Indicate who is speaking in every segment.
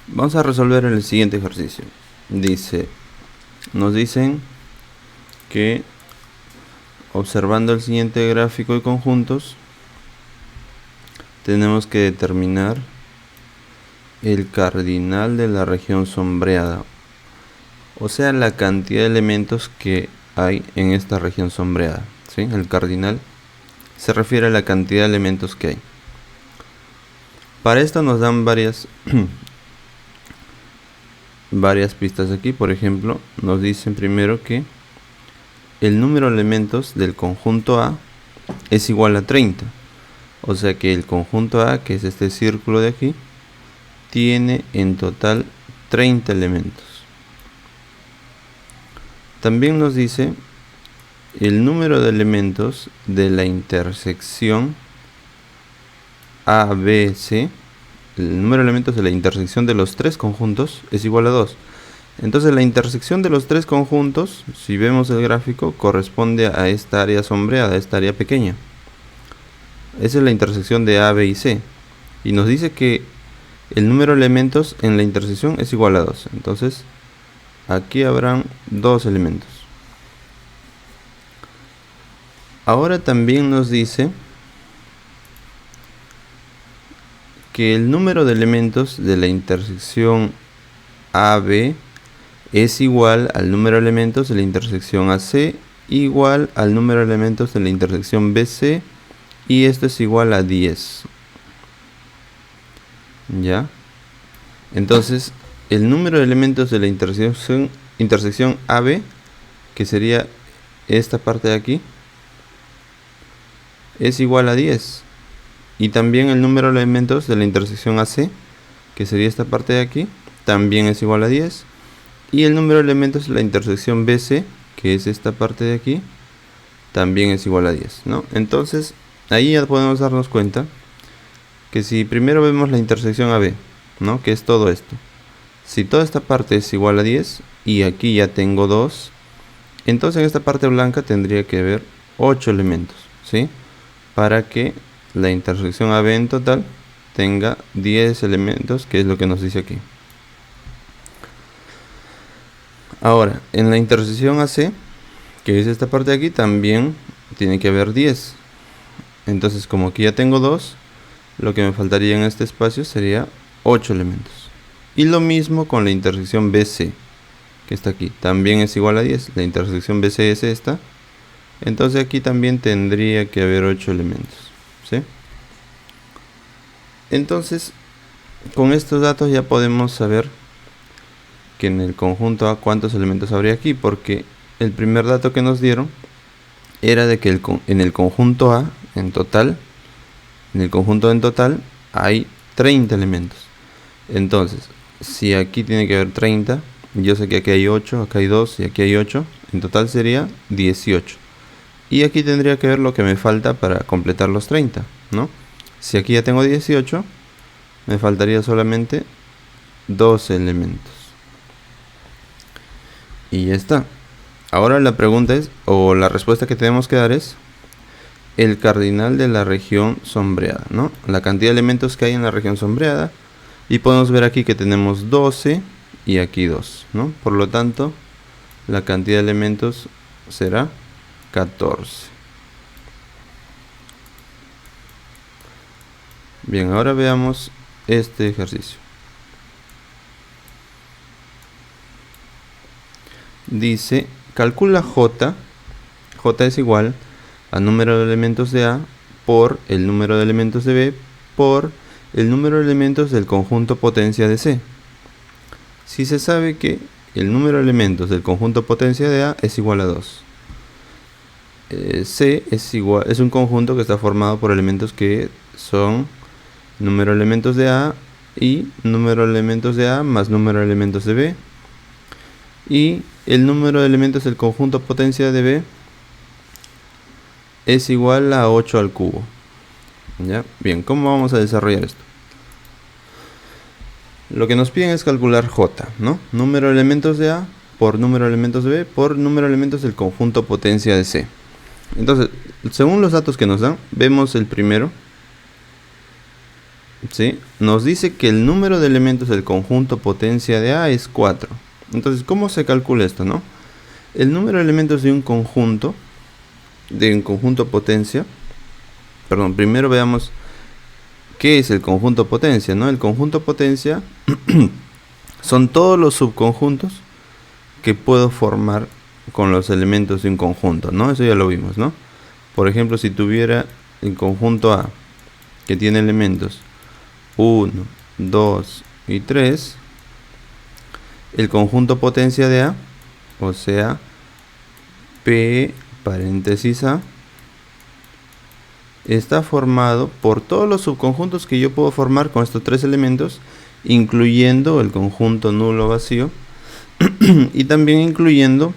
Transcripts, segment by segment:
Speaker 1: Vamos a resolver el siguiente ejercicio. Nos dicen que observando el siguiente gráfico de conjuntos tenemos que determinar el cardinal de la región sombreada, o sea, la cantidad de elementos que hay en esta región sombreada, ¿sí? El cardinal se refiere a la cantidad de elementos que hay. Para esto nos dan varias pistas aquí. Por ejemplo, nos dicen primero que el número de elementos del conjunto A es igual a 30. O sea que el conjunto A, que es este círculo de aquí, tiene en total 30 elementos. También nos dice el número de elementos de la intersección ABC. El número de elementos de la intersección de los tres conjuntos es igual a 2. Entonces la intersección de los tres conjuntos, si vemos el gráfico, corresponde a esta área sombreada, a esta área pequeña. Esa es la intersección de A, B y C. Y nos dice que el número de elementos en la intersección es igual a 2. Entonces aquí habrán 2 elementos. Ahora también nos dice que el número de elementos de la intersección AB es igual al número de elementos de la intersección AC igual al número de elementos de la intersección BC, y esto es igual a 10. ¿Ya? Entonces, el número de elementos de la intersección AB, que sería esta parte de aquí, es igual a 10. Y también el número de elementos de la intersección AC, que sería esta parte de aquí, también es igual a 10. Y el número de elementos de la intersección BC, que es esta parte de aquí, también es igual a 10, ¿no? Entonces, ahí ya podemos darnos cuenta que si primero vemos la intersección AB, ¿no? Que es todo esto. Si toda esta parte es igual a 10 y aquí ya tengo 2, entonces en esta parte blanca tendría que haber 8 elementos, ¿sí? Para que la intersección AB en total tenga 10 elementos, que es lo que nos dice aquí. Ahora, en la intersección AC, que es esta parte de aquí, también tiene que haber 10. Entonces, como aquí ya tengo 2, lo que me faltaría en este espacio sería 8 elementos. Y lo mismo con la intersección BC, que está aquí, también es igual a 10. La intersección BC es esta. Entonces aquí también tendría que haber 8 elementos, ¿sí? Entonces, con estos datos ya podemos saber que en el conjunto A cuántos elementos habría aquí, porque el primer dato que nos dieron era de que en el conjunto A en total, hay 30 elementos. Entonces, si aquí tiene que haber 30, yo sé que aquí hay 8, acá hay 2 y aquí hay 8, en total sería 18. Y aquí tendría que ver lo que me falta para completar los 30, ¿no? Si aquí ya tengo 18, me faltaría solamente 12 elementos. Y ya está. Ahora la pregunta es, o la respuesta que tenemos que dar es el cardinal de la región sombreada, ¿no? La cantidad de elementos que hay en la región sombreada. Y podemos ver aquí que tenemos 12 y aquí 2, ¿no? Por lo tanto, la cantidad de elementos será 14. Bien, ahora veamos este ejercicio. Dice, calcula J. J es igual al número de elementos de A por el número de elementos de B por el número de elementos del conjunto potencia de C. Si se sabe que el número de elementos del conjunto potencia de A es igual a 2. C es un conjunto que está formado por elementos que son número de elementos de A y número de elementos de A más número de elementos de B. Y el número de elementos del conjunto potencia de B es igual a 8 al cubo. ¿Ya? Bien, ¿cómo vamos a desarrollar esto? Lo que nos piden es calcular J, ¿no? Número de elementos de A por número de elementos de B por número de elementos del conjunto potencia de C. Entonces, según los datos que nos dan, vemos el primero, ¿sí? Nos dice que el número de elementos del conjunto potencia de A es 4. Entonces, ¿cómo se calcula esto, no? El número de elementos de un conjunto potencia, perdón, primero veamos qué es el conjunto potencia, ¿no? El conjunto potencia son todos los subconjuntos que puedo formar con los elementos de un conjunto, ¿no? Eso ya lo vimos, ¿no? Por ejemplo, si tuviera el conjunto A, que tiene elementos 1, 2 y 3, el conjunto potencia de A, o sea, P paréntesis A, está formado por todos los subconjuntos que yo puedo formar con estos tres elementos, incluyendo el conjunto nulo vacío y también incluyendo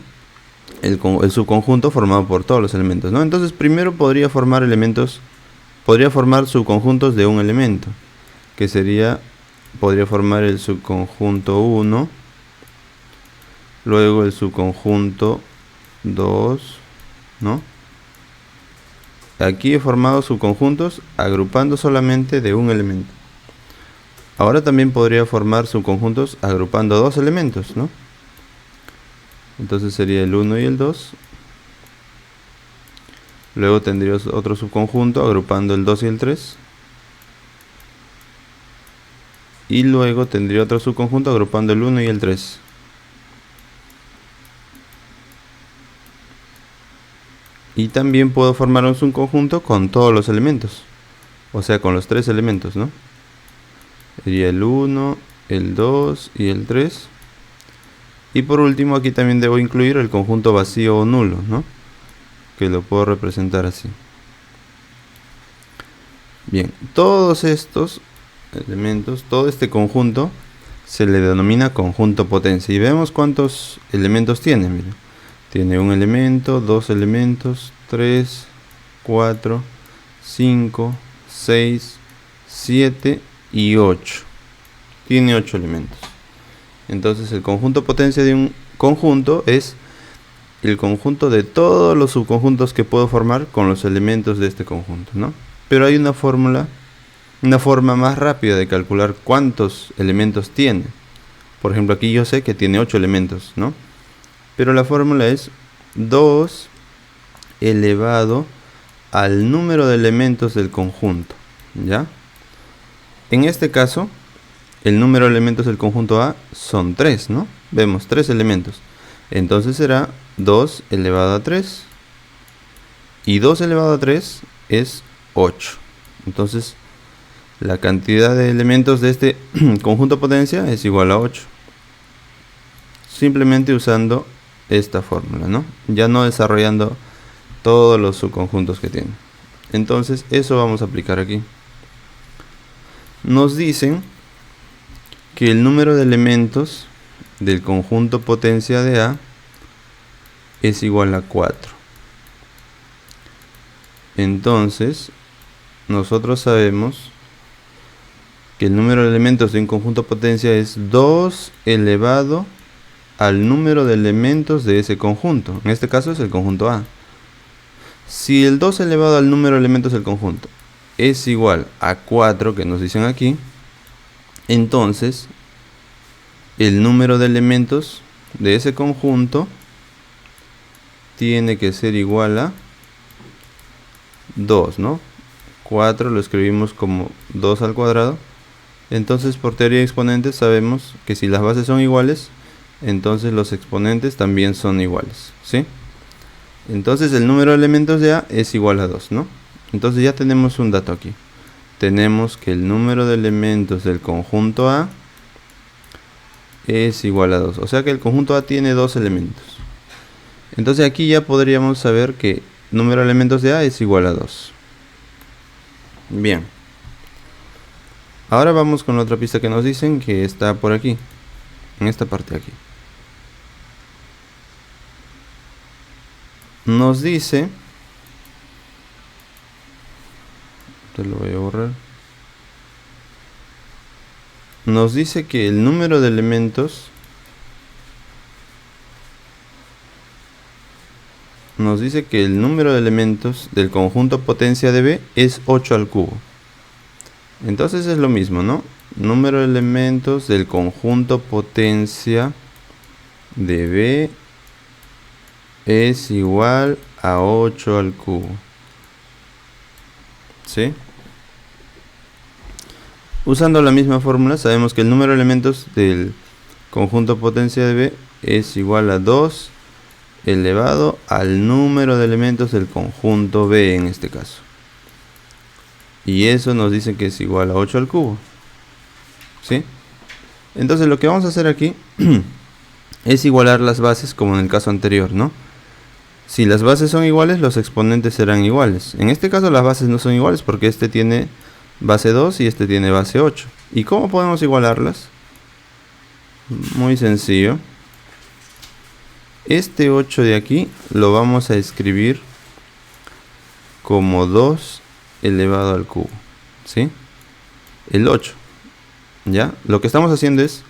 Speaker 1: el subconjunto formado por todos los elementos, ¿no? Entonces primero podría formar subconjuntos de un elemento, que podría formar el subconjunto 1, luego el subconjunto 2, ¿no? Aquí he formado subconjuntos agrupando solamente de un elemento. Ahora también podría formar subconjuntos agrupando dos elementos, ¿no? Entonces sería el 1 y el 2. Luego tendría otro subconjunto agrupando el 2 y el 3. Y luego tendría otro subconjunto agrupando el 1 y el 3. Y también puedo formar un subconjunto con todos los elementos. O sea, con los tres elementos, ¿no? Sería el 1, el 2 y el 3. Y por último aquí también debo incluir el conjunto vacío o nulo, ¿no? Que lo puedo representar así. Bien, todos estos elementos, todo este conjunto se le denomina conjunto potencia. Y vemos cuántos elementos tiene. Miren. Tiene un elemento, dos elementos, 3, 4, 5, 6, 7 y 8. Tiene 8 elementos. Entonces el conjunto potencia de un conjunto es el conjunto de todos los subconjuntos que puedo formar con los elementos de este conjunto, ¿no? Pero hay una forma más rápida de calcular cuántos elementos tiene. Por ejemplo, aquí yo sé que tiene 8 elementos, ¿no? Pero la fórmula es 2 elevado al número de elementos del conjunto, ¿ya? En este caso, el número de elementos del conjunto A son 3, ¿no? Vemos 3 elementos. Entonces será 2 elevado a 3. Y 2 elevado a 3 es 8. Entonces, la cantidad de elementos de este conjunto potencia es igual a 8. Simplemente usando esta fórmula, ¿no? Ya no desarrollando todos los subconjuntos que tiene. Entonces, eso vamos a aplicar aquí. Nos dicen que el número de elementos del conjunto potencia de A es igual a 4. Entonces, nosotros sabemos que el número de elementos de un conjunto potencia es 2 elevado al número de elementos de ese conjunto. En este caso es el conjunto A. Si el 2 elevado al número de elementos del conjunto es igual a 4, que nos dicen aquí, entonces el número de elementos de ese conjunto tiene que ser igual a 2, ¿no? 4 lo escribimos como 2 al cuadrado. Entonces, por teoría de exponentes sabemos que si las bases son iguales, entonces los exponentes también son iguales, ¿sí? Entonces el número de elementos de A es igual a 2, ¿no? Entonces ya tenemos un dato aquí. Tenemos que el número de elementos del conjunto A es igual a 2. O sea que el conjunto A tiene 2 elementos. Entonces aquí ya podríamos saber que el número de elementos de A es igual a 2. Bien. Ahora vamos con la otra pista que nos dicen que está por aquí. En esta parte de aquí. Nos dice... Te lo voy a borrar. Nos dice que el número de elementos... Nos dice que el número de elementos del conjunto potencia de B es 8 al cubo. Entonces es lo mismo, ¿no? Número de elementos del conjunto potencia de B es igual a 8 al cubo. ¿Sí? Usando la misma fórmula sabemos que el número de elementos del conjunto potencia de B es igual a 2 elevado al número de elementos del conjunto B en este caso. Y eso nos dice que es igual a 8 al cubo. ¿Sí? Entonces lo que vamos a hacer aquí es igualar las bases como en el caso anterior, ¿no? Si las bases son iguales, los exponentes serán iguales. En este caso las bases no son iguales porque este tiene base 2 y este tiene base 8. ¿Y cómo podemos igualarlas? Muy sencillo. Este 8 de aquí lo vamos a escribir como 2 elevado al cubo. ¿Sí? El 8. ¿Ya? Lo que estamos haciendo es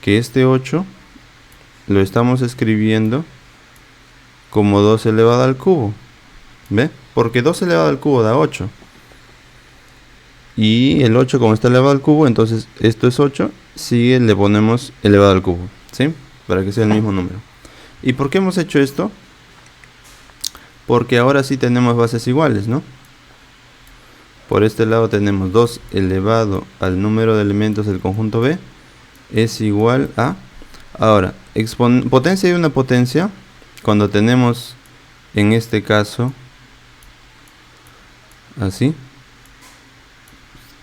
Speaker 1: que este 8 lo estamos escribiendo como 2 elevado al cubo. ¿Ve? Porque 2 elevado al cubo da 8. Y el 8 como está elevado al cubo, entonces esto es 8. Sigue, le ponemos elevado al cubo. ¿Sí? Para que sea el mismo número. ¿Y por qué hemos hecho esto? Porque ahora sí tenemos bases iguales, ¿no? Por este lado tenemos 2 elevado al número de elementos del conjunto B es igual a... Ahora, potencia de una potencia, cuando tenemos en este caso así,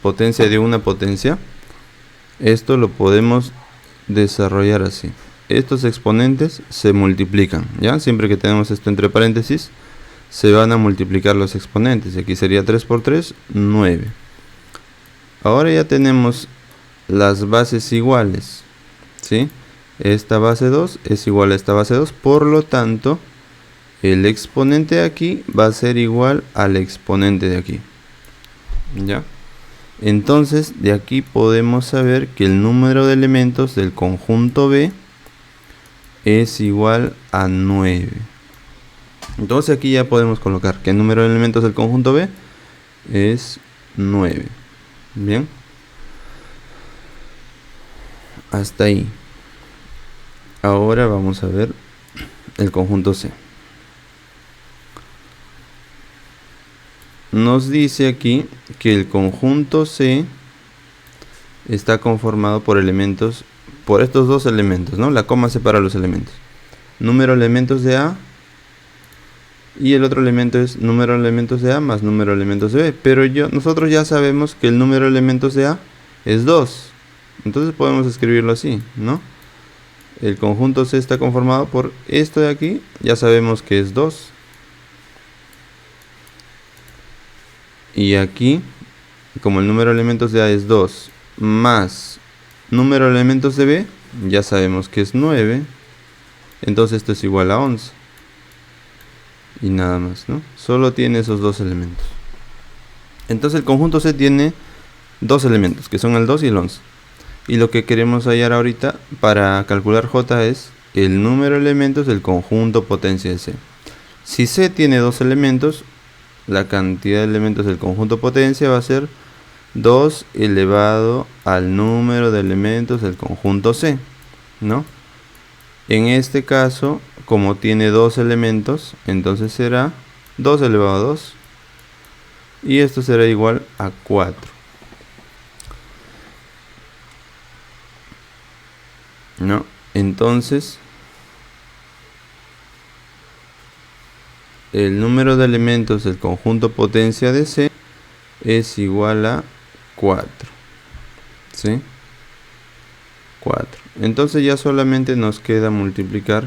Speaker 1: potencia de una potencia, esto lo podemos desarrollar así. Estos exponentes se multiplican, ¿ya? Siempre que tenemos esto entre paréntesis, se van a multiplicar los exponentes. Aquí sería 3 por 3, 9. Ahora ya tenemos las bases iguales, ¿sí? Esta base 2 es igual a esta base 2, por lo tanto, el exponente de aquí va a ser igual al exponente de aquí, ¿ya? Entonces, de aquí podemos saber que el número de elementos del conjunto B es igual a 9. Entonces aquí ya podemos colocar que el número de elementos del conjunto B es 9. Bien. Hasta ahí. Ahora vamos a ver el conjunto C. Nos dice aquí que el conjunto C está conformado por elementos, por estos dos elementos, ¿no? La coma separa los elementos. Número de elementos de A y el otro elemento es número de elementos de A más número de elementos de B. Pero nosotros ya sabemos que el número de elementos de A es 2. Entonces podemos escribirlo así, ¿no? El conjunto C está conformado por esto de aquí, ya sabemos que es 2. Y aquí, como el número de elementos de A es 2, más número de elementos de B, ya sabemos que es 9. Entonces esto es igual a 11. Y nada más, ¿no? Solo tiene esos dos elementos. Entonces el conjunto C tiene dos elementos, que son el 2 y el 11. Y lo que queremos hallar ahorita para calcular J es el número de elementos del conjunto potencia de C. Si C tiene dos elementos, la cantidad de elementos del conjunto potencia va a ser 2 elevado al número de elementos del conjunto C, ¿no? En este caso, como tiene dos elementos, entonces será 2 elevado a 2. Y esto será igual a 4. ¿No? Entonces, el número de elementos del conjunto potencia de C es igual a 4. ¿Sí? 4. Entonces ya solamente nos queda multiplicar,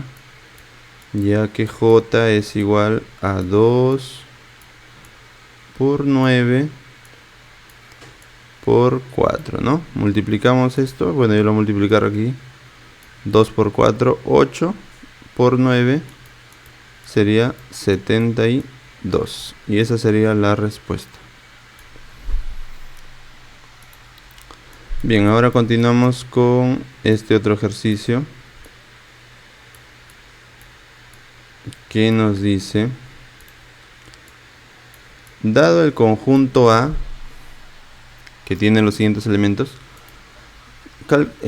Speaker 1: ya que J es igual a 2 por 9 por 4, ¿no? Multiplicamos esto, bueno, yo lo voy a multiplicar aquí. 2 por 4, 8 por 9 sería 72. Y esa sería la respuesta. Bien, ahora continuamos con este otro ejercicio que nos dice: dado el conjunto A que tiene los siguientes elementos,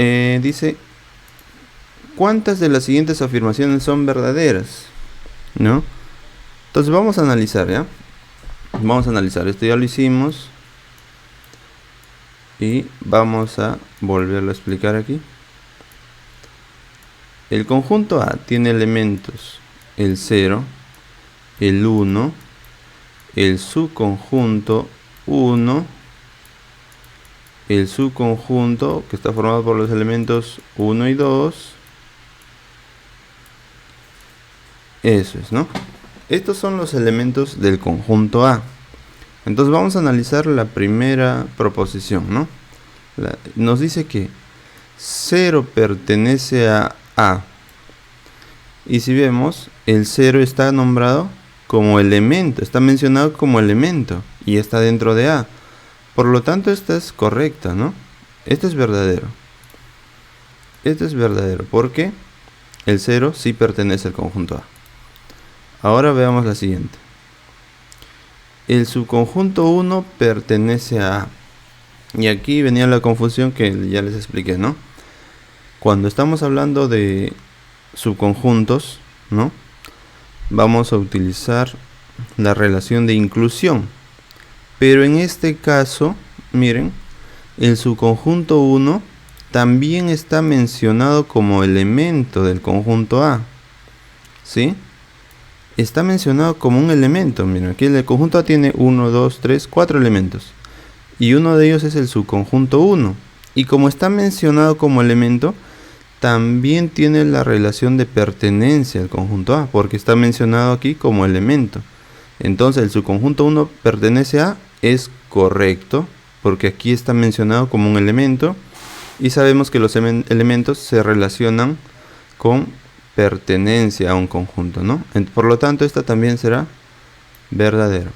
Speaker 1: dice cuántas de las siguientes afirmaciones son verdaderas, ¿no? Entonces vamos a analizar, ¿ya? Vamos a analizar, esto ya lo hicimos y vamos a volverlo a explicar aquí. El conjunto A tiene elementos el 0, el 1, el subconjunto 1, el subconjunto que está formado por los elementos 1 y 2. Eso es, ¿no? Estos son los elementos del conjunto A. Entonces vamos a analizar la primera proposición, ¿no? Nos dice que 0 pertenece a A. Y si vemos, el 0 está nombrado como elemento, está mencionado como elemento y está dentro de A. Por lo tanto, esta es correcta, ¿no? Este es verdadero. Este es verdadero porque el 0 sí pertenece al conjunto A. Ahora veamos la siguiente. El subconjunto 1 pertenece a A. Y aquí venía la confusión que ya les expliqué, ¿no? Cuando estamos hablando de subconjuntos, ¿no? Vamos a utilizar la relación de inclusión. Pero en este caso, miren, el subconjunto 1 también está mencionado como elemento del conjunto A. ¿Sí? Está mencionado como un elemento. Miren, aquí el conjunto A tiene 1, 2, 3, 4 elementos. Y uno de ellos es el subconjunto 1. Y como está mencionado como elemento, también tiene la relación de pertenencia al conjunto A, porque está mencionado aquí como elemento. Entonces el subconjunto 1 pertenece a, es correcto, porque aquí está mencionado como un elemento. Y sabemos que los elementos se relacionan con pertenencia a un conjunto, ¿no? Por lo tanto, esta también será verdadero.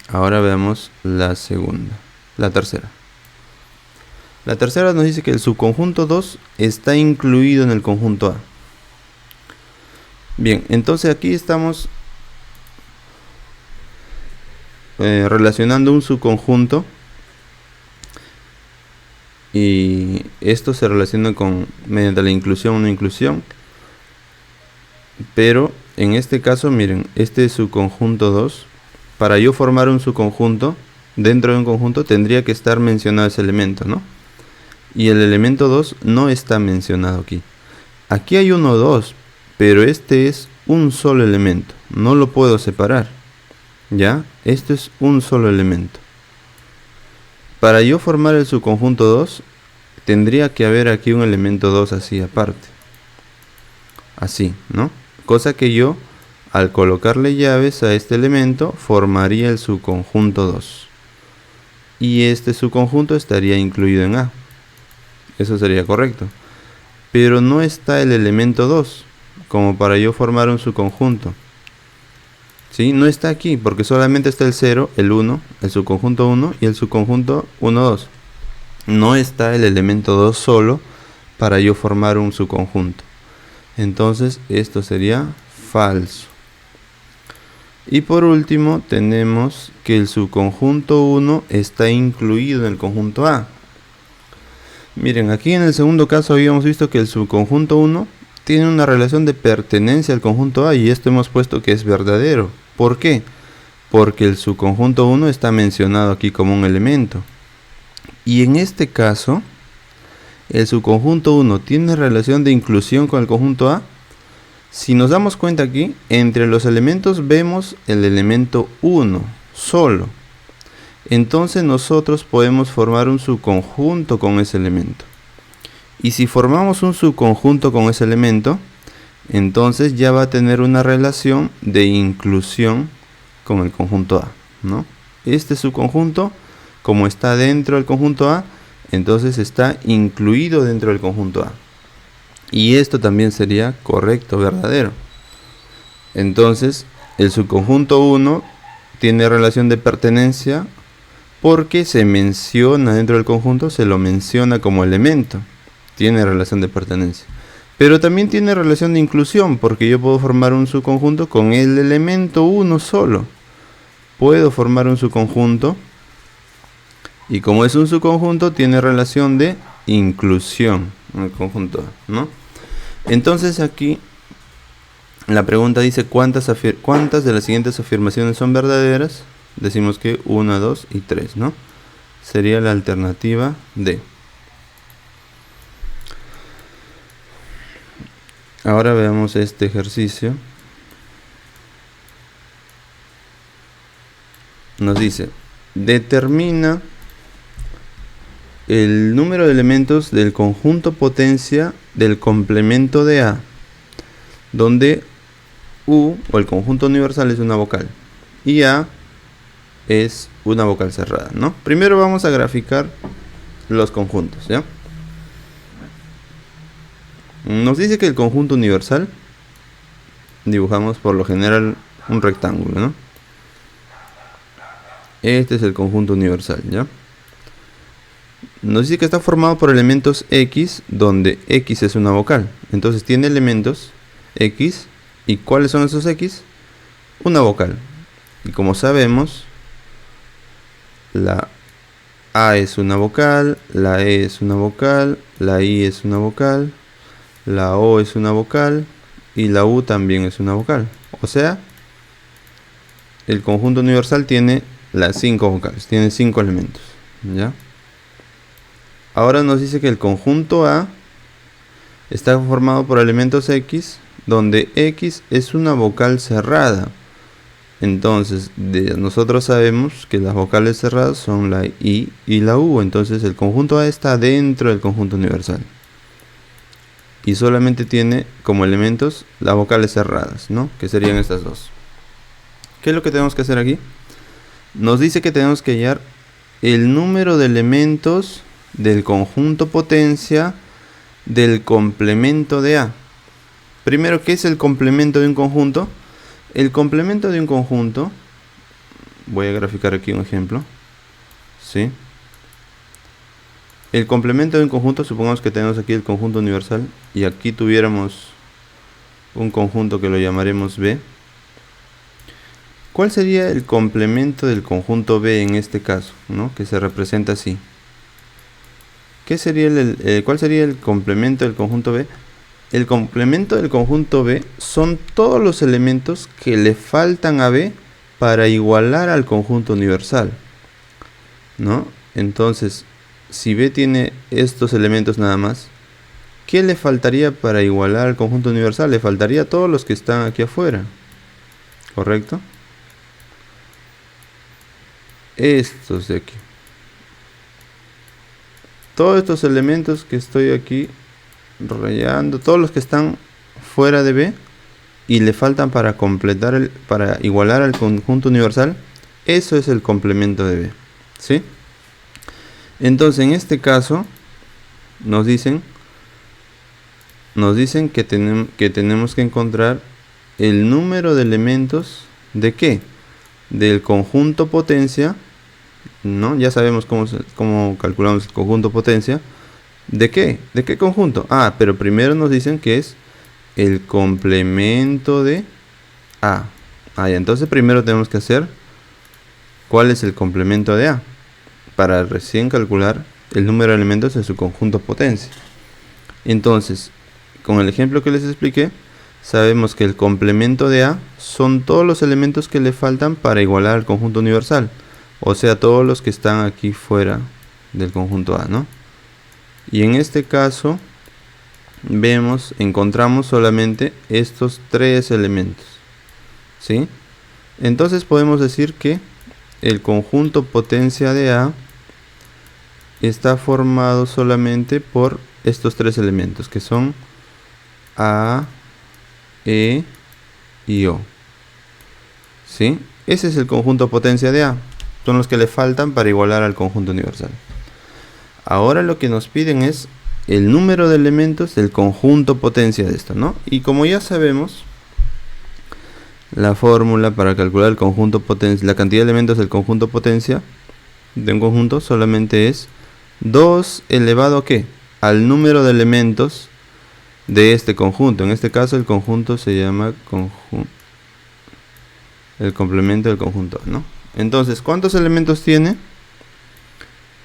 Speaker 1: Ahora veamos la tercera. La tercera nos dice que el subconjunto 2 está incluido en el conjunto A. Bien, entonces aquí estamos relacionando un subconjunto y esto se relaciona mediante la inclusión o no inclusión. Pero en este caso, miren, este subconjunto 2, para yo formar un subconjunto dentro de un conjunto tendría que estar mencionado ese elemento, ¿no? Y el elemento 2 no está mencionado aquí. Aquí hay 1, 2, pero este es un solo elemento. No lo puedo separar. ¿Ya? Este es un solo elemento. Para yo formar el subconjunto 2, tendría que haber aquí un elemento 2 así aparte. Así, ¿no? Cosa que yo, al colocarle llaves a este elemento, formaría el subconjunto 2. Y este subconjunto estaría incluido en A. Eso sería correcto. Pero no está el elemento 2 como para yo formar un subconjunto. ¿Sí? No está aquí porque solamente está el 0, el 1, el subconjunto 1 y el subconjunto 1, 2. No está el elemento 2 solo para yo formar un subconjunto. Entonces esto sería falso. Y por último tenemos que el subconjunto 1 está incluido en el conjunto A. Miren, aquí en el segundo caso habíamos visto que el subconjunto 1 tiene una relación de pertenencia al conjunto A y esto hemos puesto que es verdadero. ¿Por qué? Porque el subconjunto 1 está mencionado aquí como un elemento. Y en este caso, el subconjunto 1 tiene relación de inclusión con el conjunto A. Si nos damos cuenta aquí, entre los elementos vemos el elemento 1 solo. Entonces nosotros podemos formar un subconjunto con ese elemento. Y si formamos un subconjunto con ese elemento, entonces ya va a tener una relación de inclusión con el conjunto A, ¿no? Este subconjunto, como está dentro del conjunto A, entonces está incluido dentro del conjunto A. Y esto también sería correcto, verdadero. Entonces, el subconjunto 1 tiene relación de pertenencia porque se menciona dentro del conjunto, se lo menciona como elemento. Tiene relación de pertenencia. Pero también tiene relación de inclusión, porque yo puedo formar un subconjunto con el elemento 1 solo. Puedo formar un subconjunto Y como es un subconjunto, tiene relación de inclusión en el conjunto A, ¿no? Entonces aquí la pregunta dice ¿cuántas de las siguientes afirmaciones son verdaderas? Decimos que 1, 2 y 3, ¿no? Sería la alternativa D. Ahora veamos este ejercicio. Nos dice, determina el número de elementos del conjunto potencia del complemento de A, donde U o el conjunto universal es una vocal y A es una vocal cerrada, ¿no? Primero vamos a graficar los conjuntos, ¿ya? Nos dice que el conjunto universal dibujamos por lo general un rectángulo, ¿no? Este es el conjunto universal, ¿ya? Nos dice que está formado por elementos X, donde X es una vocal. Entonces tiene elementos X. ¿Y cuáles son esos X? Una vocal. Y como sabemos, la A es una vocal, la E es una vocal, la I es una vocal, la O es una vocal y la U también es una vocal. O sea, el conjunto universal tiene las 5 vocales, tiene 5 elementos, ¿ya? Ahora nos dice que el conjunto A está formado por elementos X, donde X es una vocal cerrada. Entonces, nosotros sabemos que las vocales cerradas son la I y la U. Entonces, el conjunto A está dentro del conjunto universal. Y solamente tiene como elementos las vocales cerradas, ¿no? Que serían estas dos. ¿Qué es lo que tenemos que hacer aquí? Nos dice que tenemos que hallar el número de elementos del conjunto potencia del complemento de A. Primero, ¿qué es el complemento de un conjunto? El complemento de un conjunto, voy a graficar aquí un ejemplo, ¿sí? El complemento de un conjunto, supongamos que tenemos aquí el conjunto universal y aquí tuviéramos un conjunto que lo llamaremos B. ¿Cuál sería el complemento del conjunto B en este caso, ¿no? Que se representa así? ¿Qué sería ¿cuál sería el complemento del conjunto B? El complemento del conjunto B son todos los elementos que le faltan a B para igualar al conjunto universal, ¿no? Entonces, si B tiene estos elementos nada más, ¿qué le faltaría para igualar al conjunto universal? Le faltaría todos los que están aquí afuera, ¿correcto? Estos de aquí. Todos estos elementos que estoy aquí rayando, todos los que están fuera de B y le faltan para completar para igualar al conjunto universal, eso es el complemento de B, ¿sí? Entonces en este caso nos dicen que tenemos que encontrar el número de elementos de ¿qué? Del conjunto potencia, ¿no? Ya sabemos cómo calculamos el conjunto potencia. ¿De qué? ¿De qué conjunto? Ah, pero primero nos dicen que es el complemento de A. Ah, ya, entonces primero tenemos que hacer ¿cuál es el complemento de A? Para recién calcular el número de elementos de su conjunto potencia. Entonces, con el ejemplo que les expliqué, sabemos que el complemento de A son todos los elementos que le faltan para igualar al conjunto universal. O sea, todos los que están aquí fuera del conjunto A, ¿no? Y en este caso encontramos solamente estos 3 elementos, ¿sí? Entonces podemos decir que el conjunto potencia de A está formado solamente por estos 3 elementos, que son A, E y O, ¿sí? Ese es el conjunto potencia de A, son los que le faltan para igualar al conjunto universal. Ahora lo que nos piden es el número de elementos del conjunto potencia de esto, ¿no? Y como ya sabemos, la fórmula para calcular el conjunto potencia, la cantidad de elementos del conjunto potencia de un conjunto solamente es 2 elevado a ¿qué? Al número de elementos de este conjunto. En este caso el conjunto se llama el complemento del conjunto, ¿no? Entonces, ¿cuántos elementos tiene?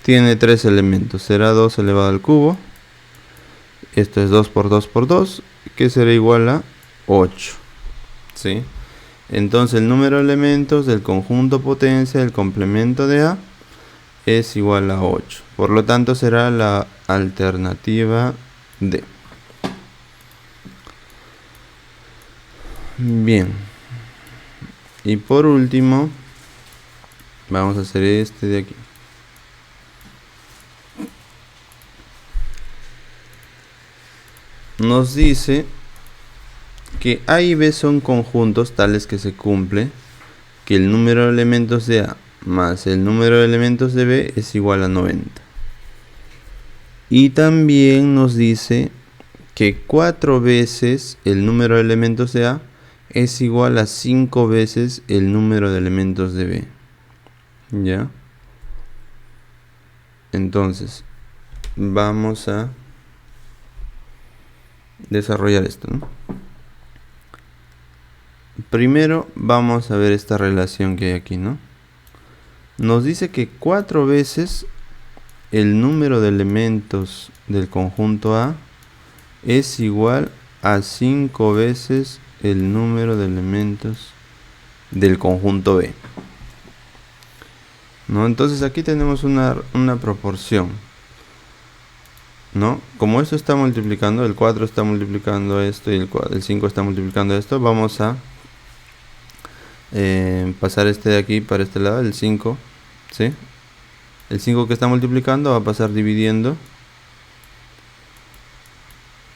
Speaker 1: tiene 3 elementos, será 2 elevado al cubo. Esto es 2 por 2 por 2, que será igual a 8. ¿Sí? Entonces el número de elementos del conjunto potencia del complemento de A es igual a 8. Por lo tanto será la alternativa D. Bien. Y por último, vamos a hacer este de aquí. Nos dice que A y B son conjuntos tales que se cumple que el número de elementos de A más el número de elementos de B es igual a 90. Y también nos dice que 4 veces el número de elementos de A es igual a 5 veces el número de elementos de B. ¿Ya? Entonces, vamos a desarrollar esto, ¿no? Primero vamos a ver esta relación que hay aquí, ¿no? Nos dice que 4 veces el número de elementos del conjunto A es igual a 5 veces el número de elementos del conjunto B, ¿no? Entonces aquí tenemos una proporción, ¿no? Como esto está multiplicando, el 4 está multiplicando esto y el 5 está multiplicando esto, vamos a pasar este de aquí para este lado, el 5, ¿sí? El 5 que está multiplicando va a pasar dividiendo.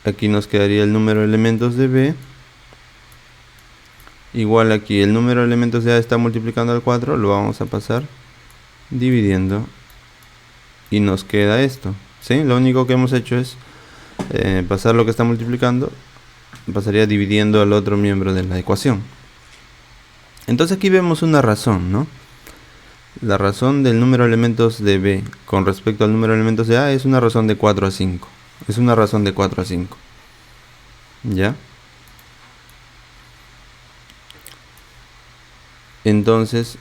Speaker 1: Aquí nos quedaría el número de elementos de B. Igual aquí el número de elementos de A está multiplicando al 4, lo vamos a pasar dividiendo. Y nos queda esto, ¿sí? Lo único que hemos hecho es pasar lo que está multiplicando, pasaría dividiendo al otro miembro de la ecuación. Entonces aquí vemos una razón, ¿no? La razón del número de elementos de B con respecto al número de elementos de A es una razón de 4 a 5. Es una razón de 4 a 5. ¿Ya? Entonces,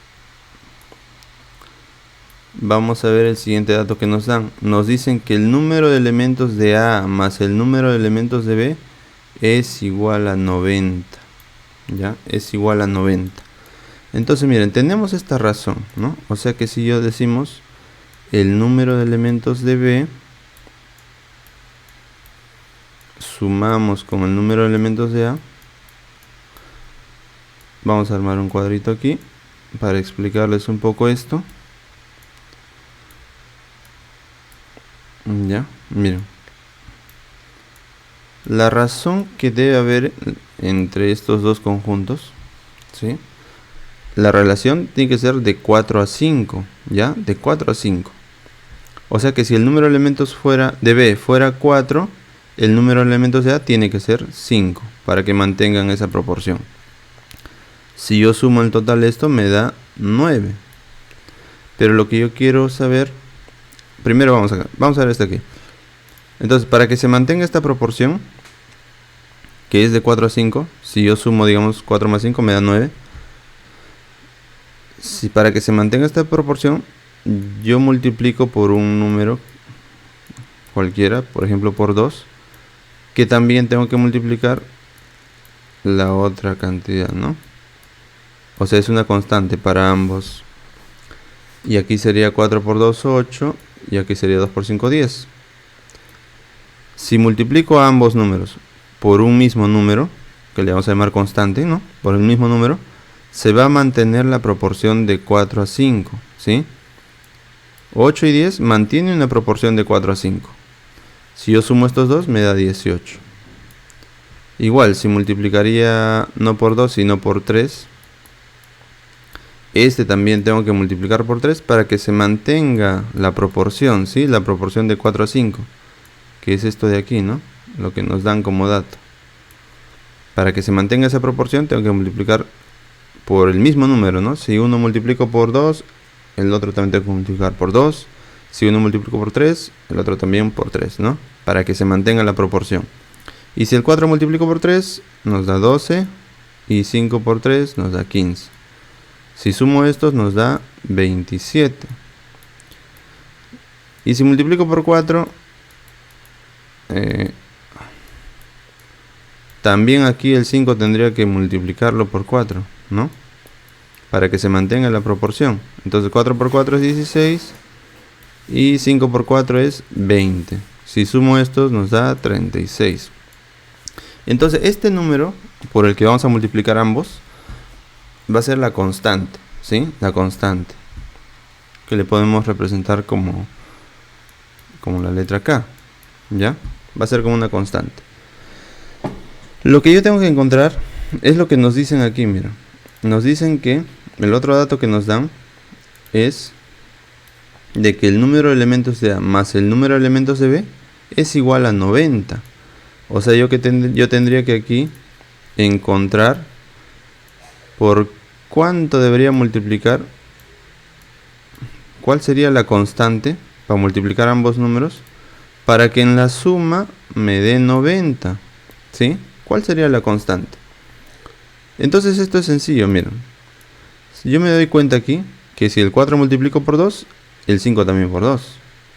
Speaker 1: vamos a ver el siguiente dato que nos dan. Nos dicen que el número de elementos de A más el número de elementos de B es igual a 90. ¿Ya? Es igual a 90. Entonces miren, tenemos esta razón, ¿no? O sea que si yo decimos el número de elementos de B sumamos con el número de elementos de A, vamos a armar un cuadrito aquí para explicarles un poco esto. Ya, miren, la razón que debe haber entre estos dos conjuntos, ¿sí? La relación tiene que ser de 4 a 5, ¿ya? De 4 a 5. O sea que si el número de elementos de B fuera 4, el número de elementos de A tiene que ser 5, para que mantengan esa proporción. Si yo sumo el total de esto, me da 9. Pero lo que yo quiero saber, primero vamos a ver esto aquí. Entonces, para que se mantenga esta proporción, que es de 4 a 5, si yo sumo, digamos, 4 más 5, me da 9. Si para que se mantenga esta proporción, yo multiplico por un número cualquiera, por ejemplo por 2, que también tengo que multiplicar la otra cantidad, ¿no? O sea, es una constante para ambos. Y aquí sería 4 por 2, 8, y aquí sería 2 por 5, 10. Si multiplico a ambos números por un mismo número, que le vamos a llamar constante, ¿no? Por el mismo número, se va a mantener la proporción de 4 a 5, ¿sí? 8 y 10 mantiene una proporción de 4 a 5. Si yo sumo estos dos, me da 18. Igual, si multiplicaría no por 2, sino por 3, este también tengo que multiplicar por 3 para que se mantenga la proporción, ¿sí? La proporción de 4 a 5, que es esto de aquí, ¿no? Lo que nos dan como dato. Para que se mantenga esa proporción, tengo que multiplicar por el mismo número, ¿no? Si uno multiplico por 2, el otro también tengo que multiplicar por 2. Si uno multiplico por 3, el otro también por 3, ¿no? Para que se mantenga la proporción. Y si el 4 multiplico por 3, nos da 12. Y 5 por 3 nos da 15. Si sumo estos, nos da 27. Y si multiplico por 4, también aquí el 5 tendría que multiplicarlo por 4, ¿no? Para que se mantenga la proporción. Entonces 4 por 4 es 16 y 5 por 4 es 20. Si sumo estos nos da 36. Entonces este número por el que vamos a multiplicar ambos va a ser la constante, ¿sí? La constante, que le podemos representar como la letra K, ¿ya? Va a ser como una constante. Lo que yo tengo que encontrar es lo que nos dicen aquí, mira. Nos dicen que el otro dato que nos dan es de que el número de elementos de A más el número de elementos de B es igual a 90. O sea, yo tendría que aquí encontrar por cuánto debería multiplicar, cuál sería la constante para multiplicar ambos números para que en la suma me dé 90, ¿sí? ¿Cuál sería la constante? Entonces esto es sencillo, miren. Yo me doy cuenta aquí que si el 4 multiplico por 2, el 5 también por 2.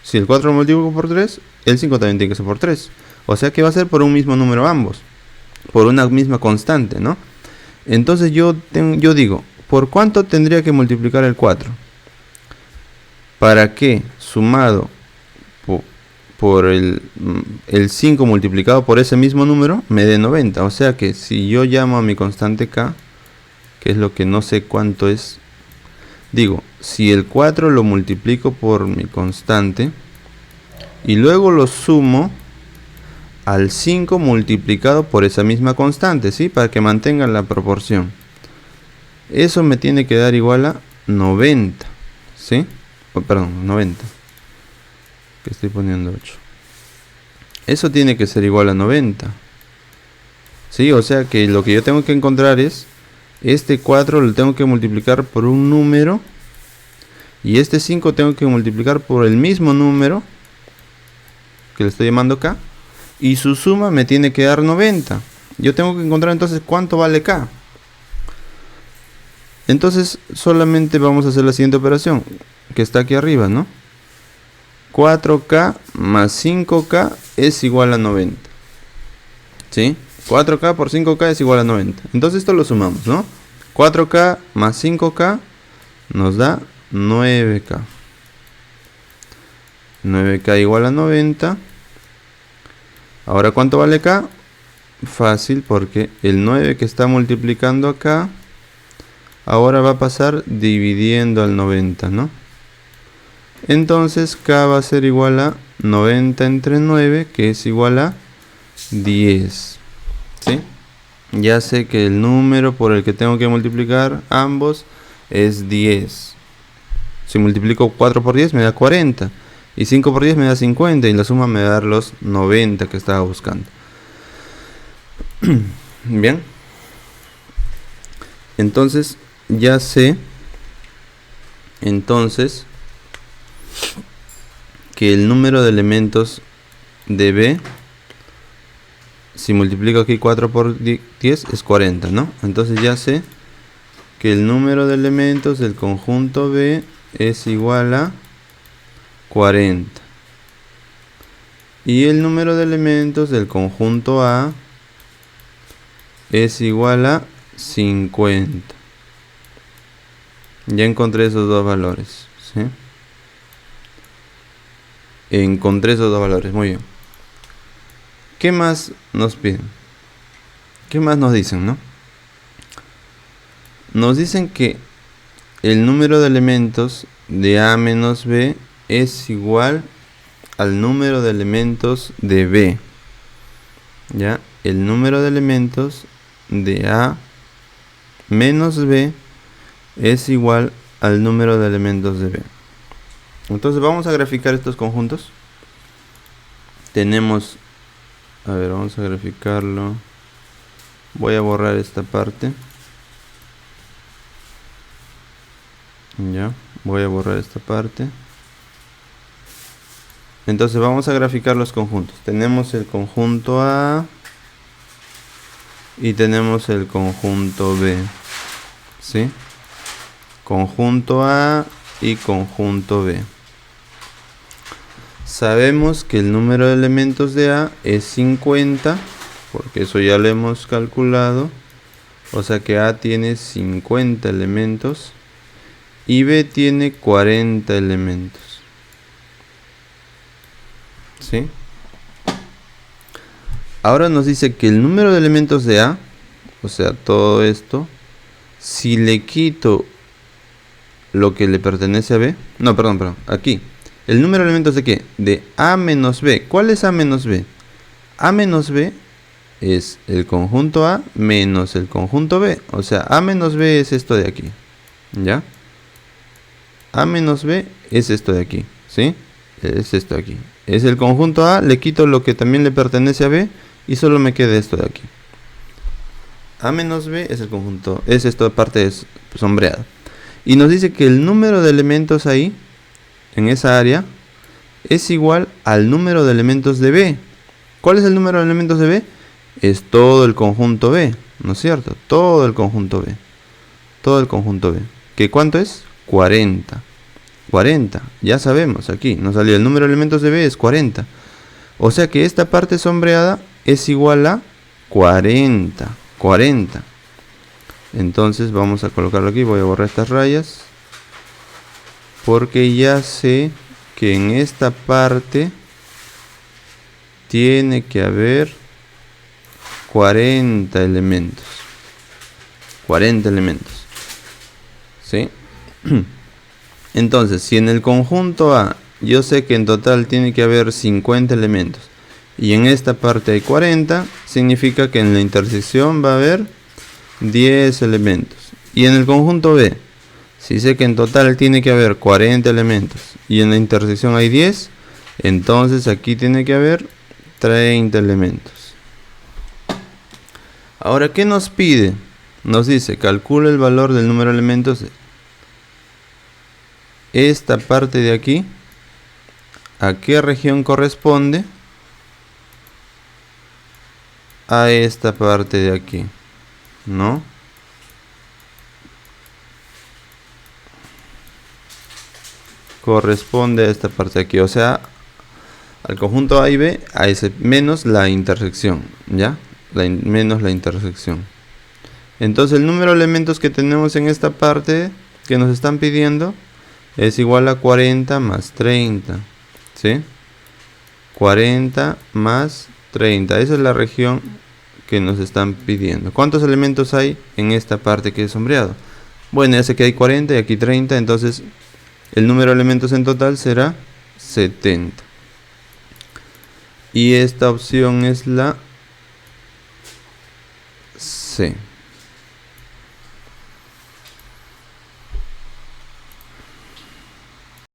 Speaker 1: Si el 4 multiplico por 3, el 5 también tiene que ser por 3. O sea que va a ser por un mismo número ambos, por una misma constante, ¿no? Entonces yo digo, ¿por cuánto tendría que multiplicar el 4? Para que sumado por el 5 multiplicado por ese mismo número me dé 90. O sea que si yo llamo a mi constante K, que es lo que no sé cuánto es, digo, si el 4 lo multiplico por mi constante y luego lo sumo al 5 multiplicado por esa misma constante, ¿sí? Para que mantengan la proporción. Eso me tiene que dar igual a 90, ¿sí? Perdón, 90. Que estoy poniendo 8. Eso tiene que ser igual a 90. ¿Sí? O sea que lo que yo tengo que encontrar es este 4 lo tengo que multiplicar por un número y este 5 tengo que multiplicar por el mismo número que le estoy llamando K y su suma me tiene que dar 90. Yo tengo que encontrar entonces cuánto vale K. Entonces solamente vamos a hacer la siguiente operación que está aquí arriba, ¿no? 4K más 5K es igual a 90. ¿Sí? 4K por 5K es igual a 90. Entonces esto lo sumamos, ¿no? 4K más 5K nos da 9K. 9K igual a 90. Ahora, ¿cuánto vale K? Fácil, porque el 9 que está multiplicando acá ahora va a pasar dividiendo al 90, ¿no? Entonces K va a ser igual a 90 entre 9, que es igual a 10. ¿Sí? Ya sé que el número por el que tengo que multiplicar ambos es 10. Si multiplico 4 por 10 me da 40. Y 5 por 10 me da 50. Y la suma me va a dar los 90 que estaba buscando. Bien. Entonces ya sé que el número de elementos de B, si multiplico aquí 4 por 10 es 40, ¿no? Entonces ya sé que el número de elementos del conjunto B es igual a 40. Y el número de elementos del conjunto A es igual a 50. Ya encontré esos dos valores, ¿sí? Encontré esos dos valores, muy bien. ¿Qué más nos piden? ¿Qué más nos dicen, no? Nos dicen que el número de elementos de A menos B es igual al número de elementos de B. ¿Ya? El número de elementos de A menos B es igual al número de elementos de B. Entonces vamos a graficar estos conjuntos. Tenemos, a ver, vamos a graficarlo. Voy a borrar esta parte. Ya, voy a borrar esta parte. Entonces vamos a graficar los conjuntos. Tenemos el conjunto A y tenemos el conjunto B. ¿Sí? Conjunto A y conjunto B. Sabemos que el número de elementos de A es 50, porque eso ya lo hemos calculado. O sea que A tiene 50 elementos y B tiene 40 elementos. ¿Sí? Ahora nos dice que el número de elementos de A, o sea, todo esto, si le quito lo que le pertenece a B, no, perdón, aquí, el número de elementos de qué, de A menos B. ¿Cuál es A menos B? A menos B es el conjunto A menos el conjunto B, o sea, A menos B es esto de aquí, ¿ya? A menos B es esto de aquí, ¿sí? Es esto de aquí, es el conjunto A, le quito lo que también le pertenece a B y solo me queda esto de aquí. A menos B es el conjunto, es esto de parte sombreada. Y nos dice que el número de elementos ahí, en esa área, es igual al número de elementos de B. ¿Cuál es el número de elementos de B? Es todo el conjunto B, ¿no es cierto? Todo el conjunto B. Todo el conjunto B. ¿Qué cuánto es? 40. 40, ya sabemos aquí, nos salió el número de elementos de B es 40. O sea que esta parte sombreada es igual a 40. 40. Entonces vamos a colocarlo aquí, voy a borrar estas rayas. Porque ya sé que en esta parte tiene que haber 40 elementos. 40 elementos. ¿Sí? Entonces, si en el conjunto A yo sé que en total tiene que haber 50 elementos y en esta parte hay 40, significa que en la intersección va a haber 10 elementos. Y en el conjunto B, si sé que en total tiene que haber 40 elementos y en la intersección hay 10, entonces aquí tiene que haber 30 elementos. Ahora, ¿qué nos pide? Nos dice, calcula el valor del número de elementos de esta parte de aquí. ¿A qué región corresponde? A esta parte de aquí, ¿no? Corresponde a esta parte de aquí, o sea, al conjunto A y B, a ese menos la intersección, ¿ya? Menos la intersección. Entonces el número de elementos que tenemos en esta parte que nos están pidiendo es igual a 40 más 30, ¿sí? 40 más 30, esa es la región que nos están pidiendo. ¿Cuántos elementos hay en esta parte que es sombreado? Bueno, ya sé que hay 40 y aquí 30, entonces el número de elementos en total será 70. Y esta opción es la C.